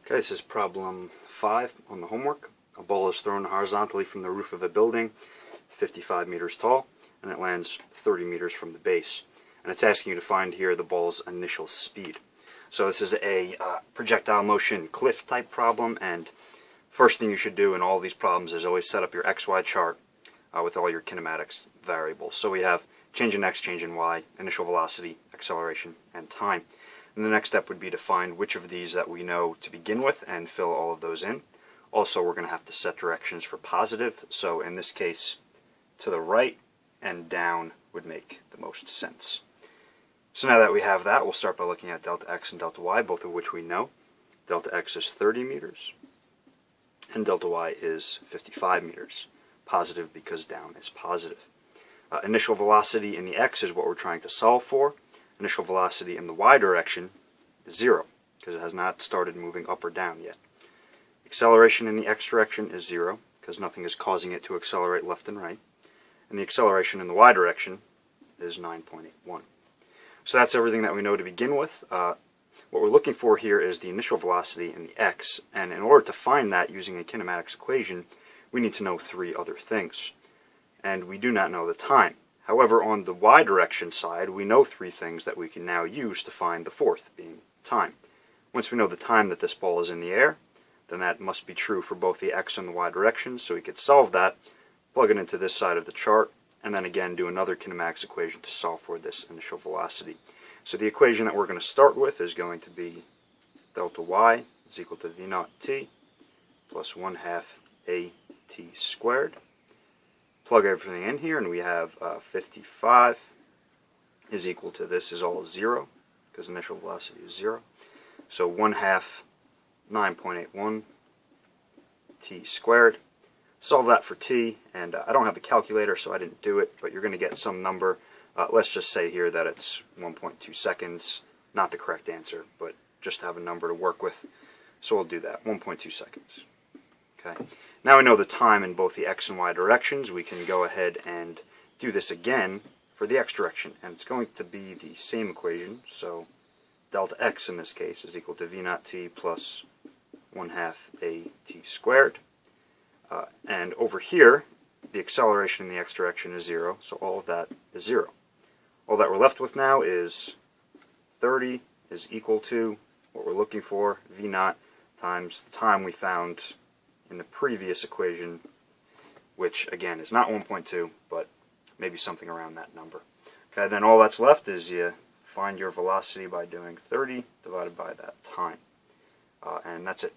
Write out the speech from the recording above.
Okay, this is problem 5 on the homework. A ball is thrown horizontally from the roof of a building, 55 meters tall, and it lands 30 meters from the base. And it's asking you to find here the ball's initial speed. So this is a projectile motion cliff type problem, and first thing you should do in all these problems is always set up your XY chart with all your kinematics variables. So we have change in X, change in Y, initial velocity, acceleration, and time. And the next step would be to find which of these that we know to begin with and fill all of those in. Also, we're going to have to set directions for positive. So in this case, to the right and down would make the most sense. So now that we have that, we'll start by looking at delta X and delta Y, both of which we know. Delta X is 30 meters, and delta Y is 55 meters. Positive because down is positive. Initial velocity in the X is what we're trying to solve for. Initial velocity in the Y direction is 0, because it has not started moving up or down yet. Acceleration in the X direction is 0, because nothing is causing it to accelerate left and right. And the acceleration in the Y direction is 9.81. So that's everything that we know to begin with. What we're looking for here is the initial velocity in the X, and in order to find that using a kinematics equation, we need to know 3 other things. And we do not know the time. However, on the Y direction side, we know 3 things that we can now use to find the 4th, being time. Once we know the time that this ball is in the air, then that must be true for both the X and the Y directions, so we could solve that, plug it into this side of the chart, and then again do another kinematics equation to solve for this initial velocity. So the equation that we're going to start with is going to be delta Y is equal to V naught T plus 1/2 AT squared. Plug everything in here, and we have 55 is equal to, this is all 0, because initial velocity is 0. So 1/2 9.81 T squared. Solve that for T, and I don't have a calculator, so I didn't do it, but you're going to get some number. Let's just say here that it's 1.2 seconds. Not the correct answer, but just have a number to work with. So we'll do that, 1.2 seconds. Okay. Now we know the time in both the X and Y directions. We can go ahead and do this again for the X direction, and it's going to be the same equation. So delta X in this case is equal to V naught T plus 1/2 AT squared. And over here, the acceleration in the X direction is 0, so all of that is 0. All that we're left with now is 30 is equal to what we're looking for, V naught times the time we found in the previous equation, which again is not 1.2, but maybe something around that number. Okay, then all that's left is you find your velocity by doing 30 divided by that time. And that's it.